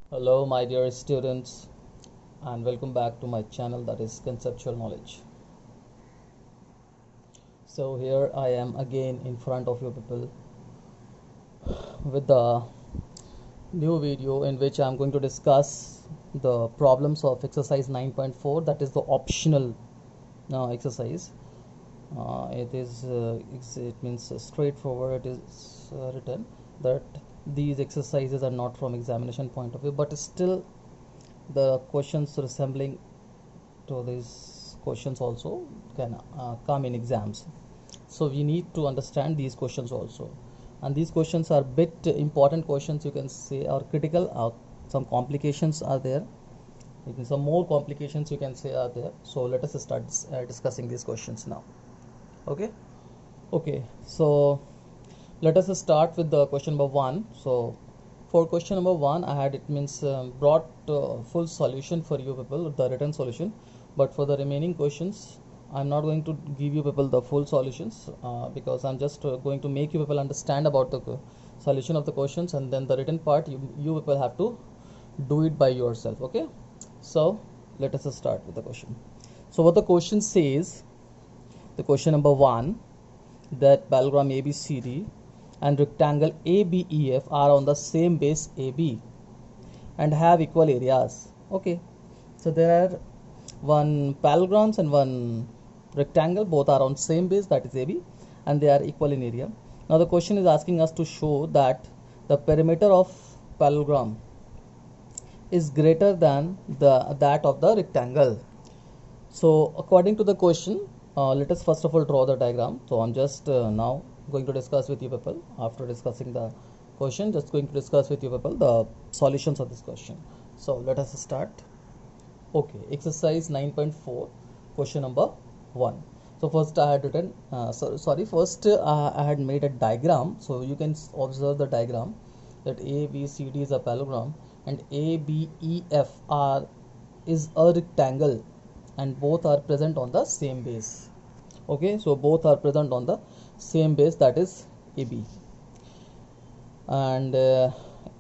Hello, my dear students, and welcome back to my channel that is Conceptual Knowledge. So, here I am again in front of you people with the new video in which I am going to discuss the problems of exercise 9.4, that is the optional exercise. It means straightforward. It is written that these exercises are not from examination point of view, but still the questions resembling to these questions also can come in exams, so we need to understand these questions also, and these questions are bit important questions, you can say, are critical. Some complications are there, some more complications you can say are there. So let us start discussing these questions now. Okay, so let us start with the question number one. So for question number one, I had, it means, brought full solution for you people, the written solution, but for the remaining questions I'm not going to give you people the full solutions, because I'm just going to make you people understand about the solution of the questions, and then the written part you people have to do it by yourself. Okay, so let us start with the question. So what the question says, the question number one, that parallelogram ABCD and rectangle ABEF are on the same base AB and have equal areas. Okay, so there are one parallelograms and one rectangle, both are on same base, that is AB, and they are equal in area. Now the question is asking us to show that the perimeter of parallelogram is greater than that of the rectangle. So according to the question, let us first of all draw the diagram. So I'm just now going to discuss with you people, after discussing the question, just going to discuss with you people the solutions of this question. So let us start. Okay, exercise 9.4, question number 1. So first I had written, first I had made a diagram. So you can observe the diagram that ABCD is a parallelogram and ABEF is a rectangle, and both are present on the same base. Okay, so both are present on the same base, that is AB, and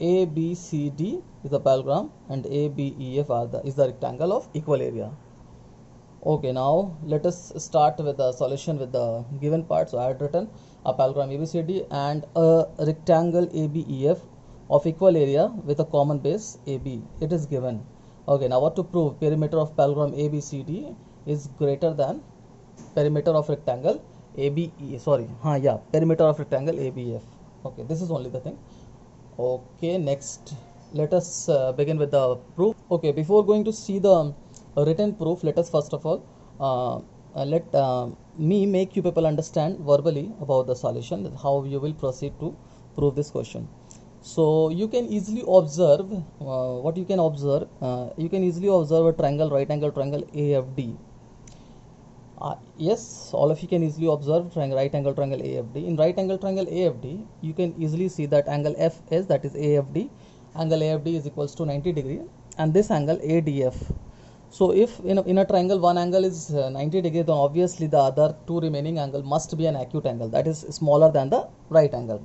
ABCD is the parallelogram and ABEF is the rectangle of equal area. Okay, now let us start with the solution with the given part. So I had written a parallelogram ABCD and a rectangle ABEF of equal area with a common base AB. It is given. Okay, now what to prove? Perimeter of parallelogram ABCD is greater than perimeter of rectangle perimeter of rectangle ABF. Okay, this is only the thing. Okay, next let us begin with the proof. Okay, before going to see the written proof, let us first of all let me make you people understand verbally about the solution, how you will proceed to prove this question. So you can easily observe, what you can observe, you can easily observe a triangle, right angle triangle AFD. Yes, all of you can easily observe right angle triangle AFD. In right angle triangle AFD, you can easily see that angle FS, that is AFD. Angle AFD is equals to 90 degree, and this angle ADF. So if in a triangle one angle is 90 degree, then obviously the other two remaining angle must be an acute angle, that is smaller than the right angle.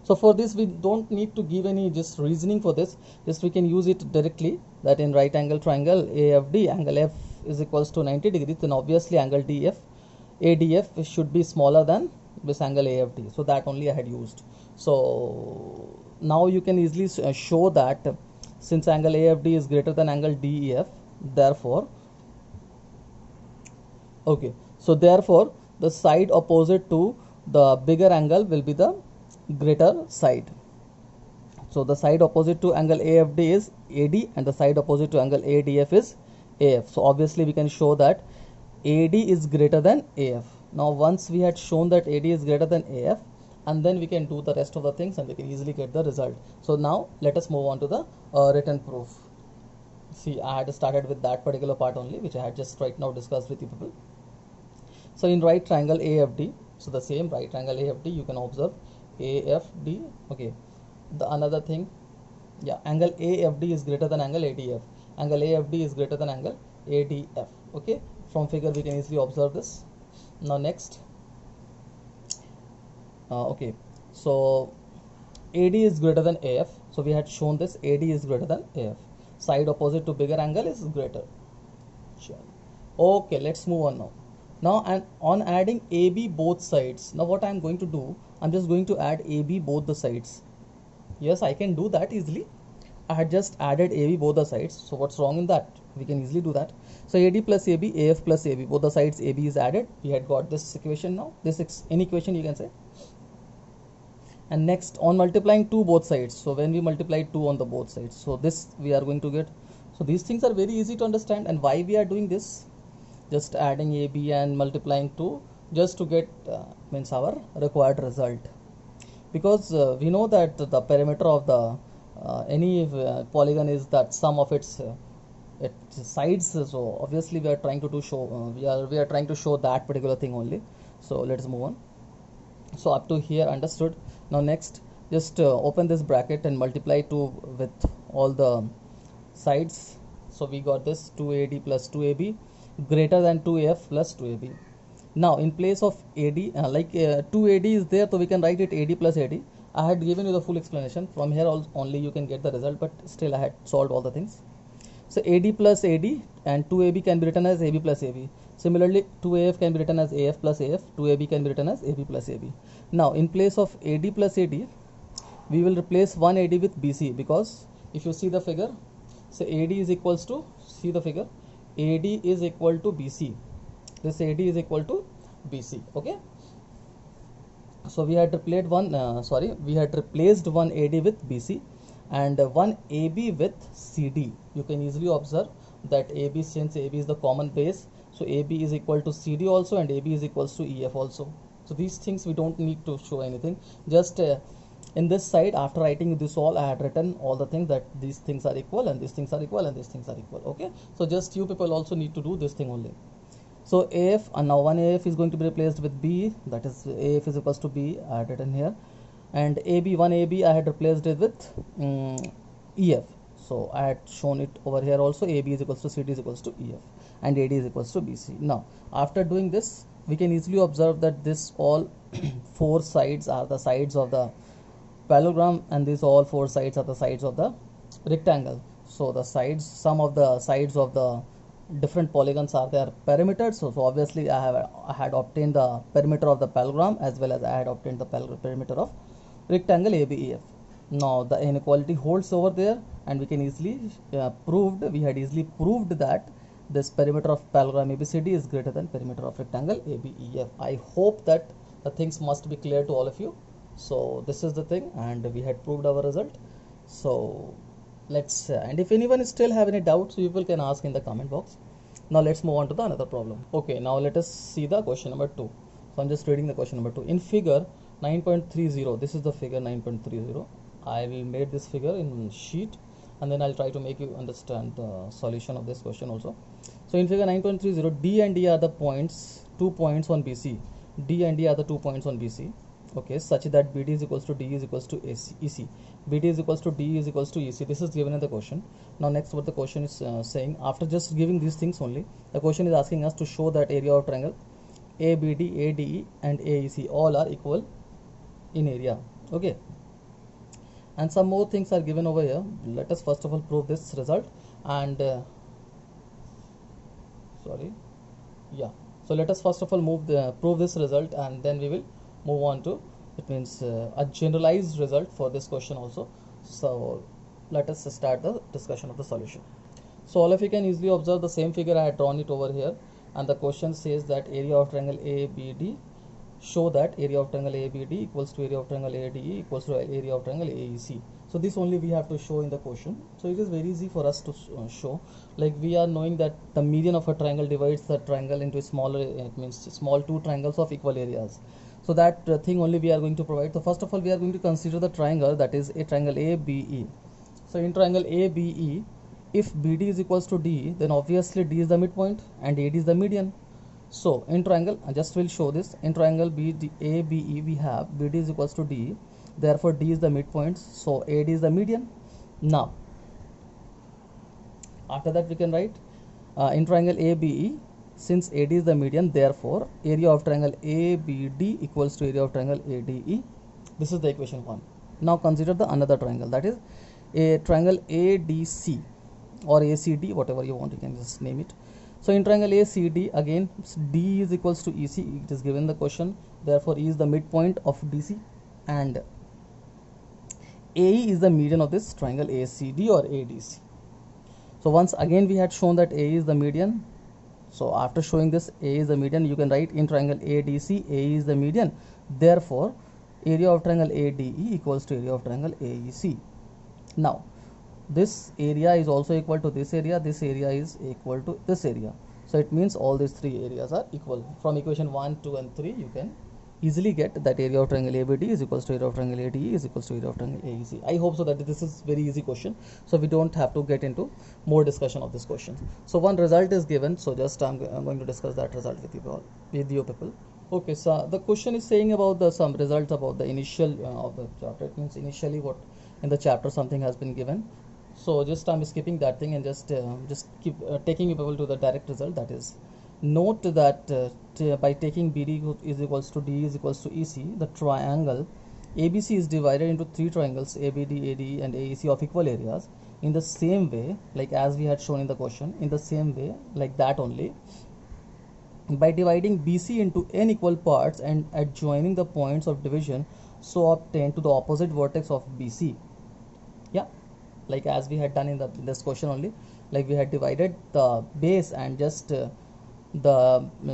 So for this we don't need to give any just reasoning for this, just we can use it directly, that in right angle triangle AFD angle F is equals to 90 degrees, then obviously angle ADF should be smaller than this angle AFD. So that only I had used. So now you can easily show that since angle AFD is greater than angle DEF, therefore the side opposite to the bigger angle will be the greater side. So the side opposite to angle AFD is AD, and the side opposite to angle ADF is AF. So obviously we can show that AD is greater than AF. Now once we had shown that AD is greater than AF, and then we can do the rest of the things and we can easily get the result. So now let us move on to the written proof. See, I had started with that particular part only, which I had just right now discussed with you people. So in right triangle AFD, so the same right triangle AFD, you can observe AFD. Okay, the another thing, yeah, angle AFD is greater than angle ADF. Angle AFD is greater than angle ADF. Okay, from figure we can easily observe this. Now next, okay, so AD is greater than AF. So we had shown this, AD is greater than AF. Side opposite to bigger angle is greater. Sure. Okay, let's move on now. Now and on adding AB both sides. Now what I am going to do, I'm just going to add AB both the sides. Yes, I can do that easily. I had just added AB both the sides. So what's wrong in that? We can easily do that. So AD plus AB, AF plus AB, both the sides AB is added. We had got this equation now. This equation you can say. And next on multiplying 2 both sides. So when we multiply 2 on the both sides, so this we are going to get. So these things are very easy to understand. And why we are doing this? Just adding AB and multiplying 2 just to get means our required result. Because we know that the perimeter of the any polygon is that sum of its sides. So obviously we are trying to show we are trying to show that particular thing only. So let's move on. So up to here understood. Now next, just open this bracket and multiply 2 with all the sides. So we got this 2AD plus 2AB greater than 2AF plus 2AB. Now in place of AD, 2AD is there, so we can write it AD plus AD. I had given you the full explanation. From here only you can get the result, but still I had solved all the things. So AD plus AD and 2AB can be written as AB plus AB. Similarly, 2AF can be written as AF plus AF, 2AB can be written as AB plus AB. Now in place of AD plus AD, we will replace one AD with BC, because if you see the figure, so AD is equals to, see the figure, AD is equal to BC. This AD is equal to BC. Okay. So we had replaced one AD with BC and one AB with CD. You can easily observe that AB, since AB is the common base, so AB is equal to CD also and AB is equals to EF also. So these things we don't need to show anything. Just in this side, after writing this all, I had written all the things that these things are equal and these things are equal and these things are equal. Okay. So just you people also need to do this thing only. So AF, and now one AF is going to be replaced with B, that is AF is equals to B, I had written here, and AB, one AB I had replaced it with EF. So I had shown it over here also, AB is equals to CD is equals to EF and AD is equals to BC. Now after doing this, we can easily observe that this all 4 sides are the sides of the parallelogram and these all 4 sides are the sides of the rectangle. So the sides, some of the sides of the different polygons are their perimeters. So obviously I had obtained the perimeter of the parallelogram as well as I had obtained the perimeter of rectangle ABEF. Now the inequality holds over there, and we can easily we had easily proved that this perimeter of parallelogram ABCD is greater than perimeter of rectangle ABEF. I hope that the things must be clear to all of you. So this is the thing, and we had proved our result. So let's and if anyone is still have any doubts, people can ask in the comment box. Now let's move on to the another problem. Okay, now let us see the question number 2. So I'm just reading the question number 2. In figure 9.30, this is the figure 9.30. I will make this figure in sheet and then I'll try to make you understand the solution of this question also. So in figure 9.30, D and D are the points, 2 points on BC. D and D are the 2 points on BC. Okay, such that BD is equals to D is equals to EC. BD is equals to D is equals to EC. This is given in the question. Now next, what the question is saying, after just giving these things only, the question is asking us to show that area of triangle ABD, ADE and AEC all are equal in area. Okay, and some more things are given over here. Let us first of all prove this result and so let us first of all prove this result, and then we will move on to, it means a generalized result for this question also. So let us start the discussion of the solution. So all of you can easily observe the same figure. I had drawn it over here, and the question says that area of triangle ABD, show that area of triangle ABD equals to area of triangle ADE equals to area of triangle AEC. So this only we have to show in the question. So it is very easy for us to show. Like we are knowing that the median of a triangle divides the triangle into smaller, it means small 2 triangles of equal areas. So that thing only we are going to provide. So first of all, we are going to consider the triangle, that is a triangle ABE. So in triangle ABE, if BD is equals to D, then obviously D is the midpoint and AD is the median. So in triangle, I just will show this. In triangle ABE, we have BD is equals to D. Therefore, D is the midpoint. So AD is the median. Now, after that we can write in triangle ABE, since AD is the median, therefore area of triangle ABD equals to area of triangle ADE. This is the equation 1. Now consider the another triangle, that is a triangle ADC or ACD, whatever you want, you can just name it. So in triangle ACD, again D is equals to EC, it is given the question, therefore E is the midpoint of DC and AE is the median of this triangle ACD or ADC. So once again we had shown that AE is the median. So after showing this A is the median, you can write in triangle ADC, AE is the median. Therefore, area of triangle ADE equals to area of triangle AEC. Now, this area is also equal to this area is equal to this area. So it means all these three areas are equal. From equation 1, 2 and 3, you can easily get that area of triangle ABD is equals to area of triangle ADE is equals to area of triangle AEC. I hope so that this is very easy question, so we don't have to get into more discussion of this question. So one result is given, so just I'm going to discuss that result with you people. Okay, so the question is saying about the some results about the initial of the chapter. It means initially what in the chapter something has been given. So just I'm skipping that thing and just keep taking you people to the direct result. That is, note that by taking BD is equals to D is equals to EC, the triangle ABC is divided into three triangles ABD, ADE and AEC of equal areas in the same way, like as we had shown in the question, in the same way like that only, by dividing BC into n equal parts and adjoining the points of division so obtained to the opposite vertex of BC. Yeah, like as we had done in this question only, like we had divided the base and just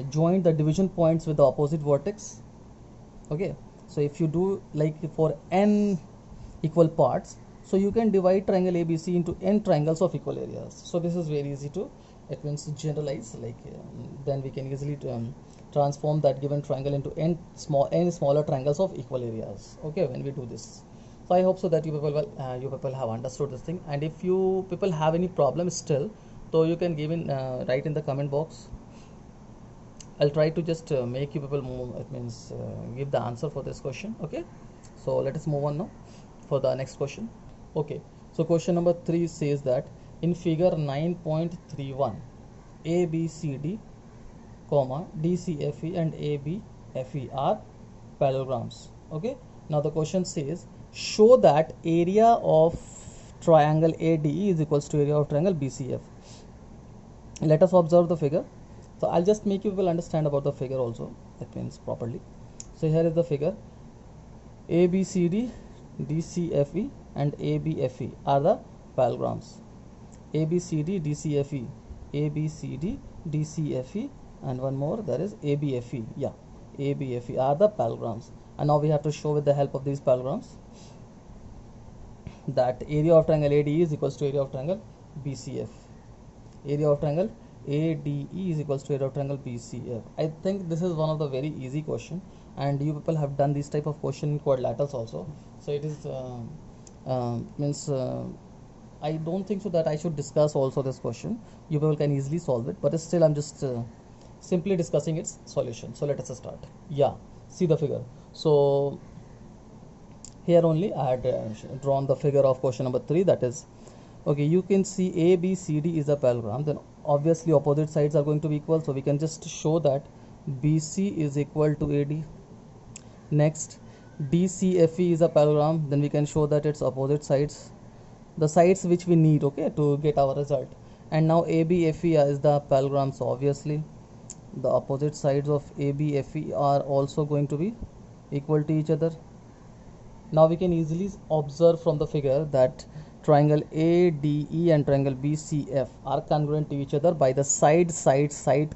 joined the division points with the opposite vertex. Okay, so if you do like for n equal parts, so you can divide triangle ABC into n triangles of equal areas. So this is very easy to, it means generalize, like then we can easily transform that given triangle into n smaller triangles of equal areas. Okay, when we do this. So I hope so that you people have understood this thing, and if you people have any problem still, so you can give in write in the comment box. I'll try to just make you people move, it means give the answer for this question. Okay, so let us move on now for the next question. Okay, so question number 3 says that in figure 9.31 ABCD comma DCFE and ABFE are parallelograms. Okay, now the question says show that area of triangle ADE is equals to area of triangle BCF. Let us observe the figure. So I'll just make you people understand about the figure also, that means properly. So here is the figure. ABCD, DCFE and ABFE are the parallelograms. ABCD, DCFE, ABCD, DCFE and one more, that is ABFE. Yeah, ABFE are the parallelograms. And now we have to show with the help of these parallelograms that area of triangle ADE is equals to area of triangle BCF. Area of triangle ADE is equals to area of triangle BCF. I think this is one of the very easy question, and you people have done this type of question in quadrilaterals also. So it is means I don't think so that I should discuss also this question. You people can easily solve it, but still I'm just simply discussing its solution. So let us start. Yeah, see the figure. So here only I had drawn the figure of question number 3, that is, okay, you can see ABCD is a parallelogram, then obviously opposite sides are going to be equal, so we can just show that BC is equal to AD. Next, DCFE is a parallelogram, then we can show that its opposite sides, the sides which we need, okay, to get our result. And now ABFE is the parallelogram, so obviously the opposite sides of ABFE are also going to be equal to each other. Now we can easily observe from the figure that triangle ADE and triangle BCF are congruent to each other by the side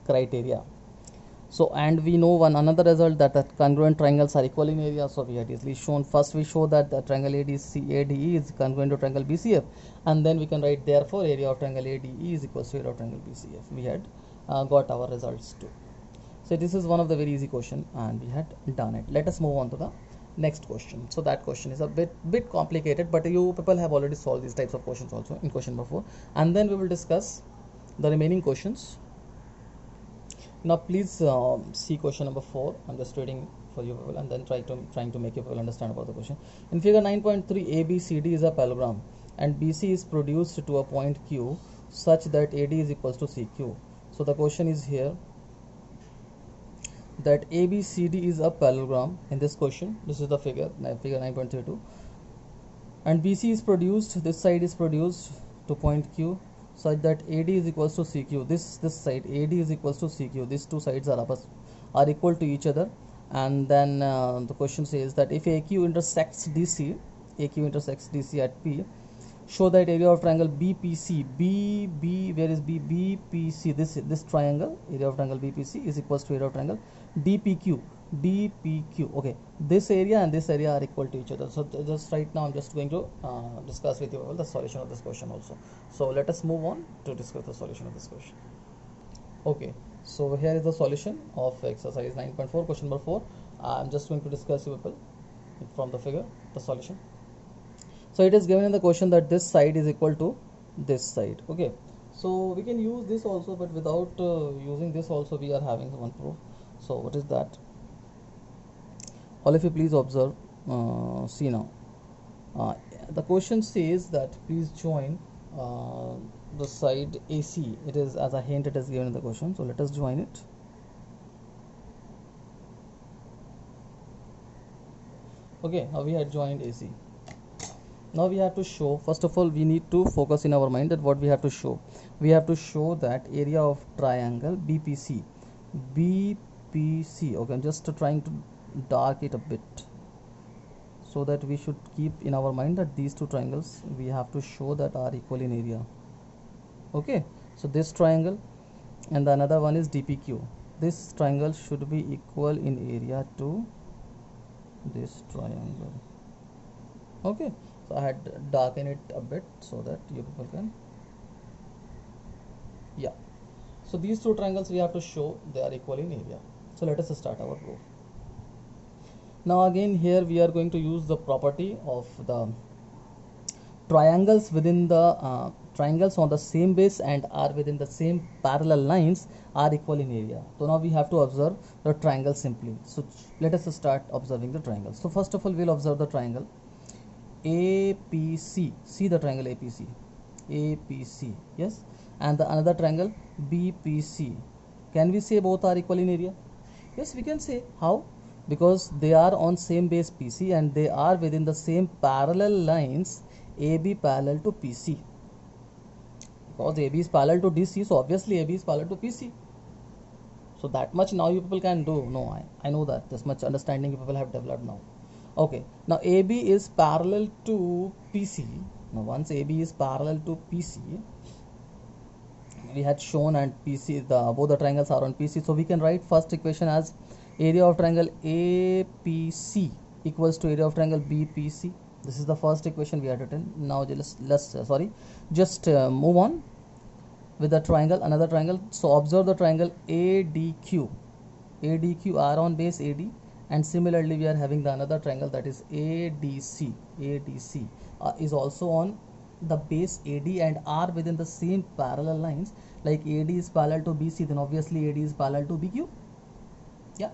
criteria. So, and we know one another result that the congruent triangles are equal in area. So we had easily shown, first we show that the triangle ADE is congruent to triangle BCF, and then we can write therefore area of triangle ADE is equals to area of triangle BCF. We had got our results too. So this is one of the very easy question and we had done it. Let us move on to the next question. So that question is a bit complicated, but you people have already solved these types of questions also in question number 4, and then we will discuss the remaining questions. Now please see question number 4. I'm just reading for you people and then trying to make you people understand about the question. In figure 9.3 ABCD is a parallelogram and BC is produced to a point Q such that AD is equals to CQ. So the question is here that ABCD is a parallelogram. In this question, this is the figure 9.32. and BC is produced, this side is produced to point Q, such that AD is equals to CQ. This side AD is equals to CQ. These two sides are equal to each other. And then the question says that if AQ intersects DC, AQ intersects DC at P, show that area of triangle BPC, where is B? BPC, this triangle, area of triangle BPC is equals to area of triangle DPQ. Okay, this area and this area are equal to each other. So just right now I'm just going to discuss with you the solution of this question also. So let us move on to discuss the solution of this question. Okay, so here is the solution of exercise 9.4, question number 4. I'm just going to discuss you people from the figure the solution. So it is given in the question that this side is equal to this side. Okay, so we can use this also, but without using this also we are having one proof. So what is that? All of you please observe, see now. The question says that please join the side AC. It is, as a hint, it is given in the question. So let us join it. Okay, now we had joined AC. Now we have to show, first of all we need to focus in our mind that what we have to show. We have to show that area of triangle BPC. Okay, I'm just trying to dark it a bit so that we should keep in our mind that these two triangles we have to show that are equal in area. Okay, so this triangle and the another one is DPQ. This triangle should be equal in area to this triangle. Okay, so I had darken it a bit so that you people can, yeah. So these two triangles we have to show they are equal in area. So let us start our proof. Now again here we are going to use the property of the triangles within the triangles on the same base and are within the same parallel lines are equal in area. So now we have to observe the triangle simply. So let us start observing the triangle. So first of all we'll observe the triangle APC. See the triangle APC, yes, and the another triangle BPC. Can we say both are equal in area? Yes, we can say. How? Because they are on same base PC and they are within the same parallel lines AB parallel to PC. Because AB is parallel to DC, so obviously AB is parallel to PC. So that much now you people can do. No, I know that. This much understanding you people have developed now. Okay, now AB is parallel to PC. Now once AB is parallel to PC, we had shown, and PC, both the triangles are on PC, so we can write first equation as area of triangle APC equals to area of triangle BPC. This is the first equation we had written. Now just move on with the triangle, another triangle. So observe the triangle ADQ are on base AD, and similarly we are having the another triangle that is ADC is also on the base AD and are within the same parallel lines. Like AD is parallel to BC, then obviously AD is parallel to BQ. Yeah,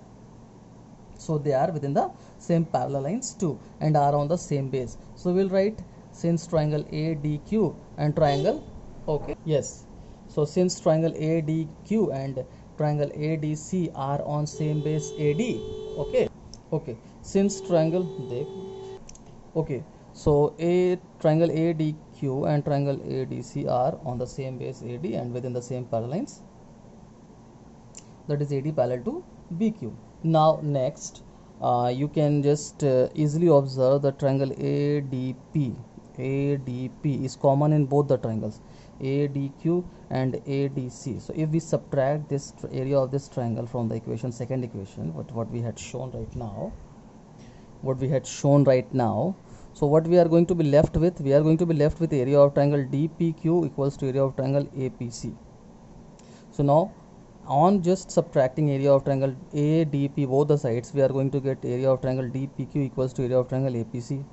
so they are within the same parallel lines too and are on the same base. So we'll write, since triangle ADQ and triangle, okay, yes, so since triangle ADQ and triangle ADC are on same base AD, okay, since triangle okay, so triangle ADQ and triangle ADC are on the same base AD and within the same parallel lines, that is AD parallel to BQ. Now next you can just easily observe the triangle ADP is common in both the triangles ADQ and ADC. So if we subtract this area of this triangle from the equation, second equation, what we had shown right now, so what we are going to be left with, area of triangle DPQ equals to area of triangle APC. So now on just subtracting area of triangle ADP both the sides, we are going to get area of triangle DPQ equals to area of triangle APC.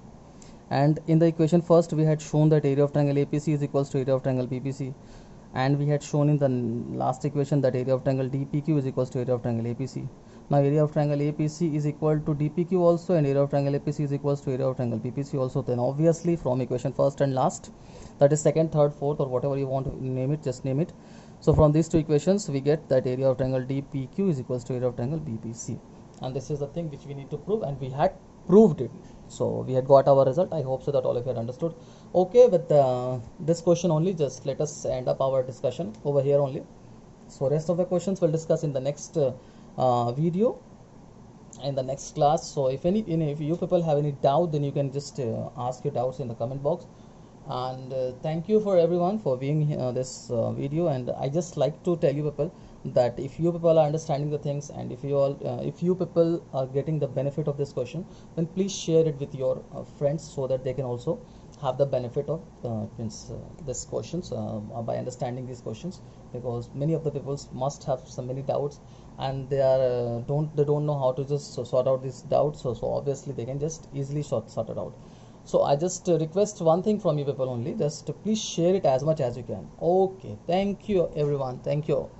And in the equation first we had shown that area of triangle APC is equals to area of triangle BPC, and we had shown in the last equation that area of triangle DPQ is equals to area of triangle APC. Now area of triangle APC is equal to DPQ also, and area of triangle APC is equals to area of triangle BPC also. Then obviously from equation first and last, that is second, third, fourth, or whatever you want to name it, just name it. So from these two equations we get that area of triangle DPQ is equals to area of triangle BPC, and this is the thing which we need to prove, and we had proved it. So we had got our result. I hope so that all of you had understood. Okay, with this question only, just let us end up our discussion over here only. So rest of the questions we'll discuss in the next video, in the next class. So if if you people have any doubt, then you can just ask your doubts in the comment box. And thank you for everyone for viewing this video. And I just like to tell you people that if you people are understanding the things, and if you people are getting the benefit of this question, then please share it with your friends, so that they can also have the benefit of this questions by understanding these questions, because many of the people must have so many doubts, and they don't know how to just sort out these doubts. So obviously they can just easily sort it out. So I just request one thing from you people only, just please share it as much as you can. Okay, thank you everyone, thank you.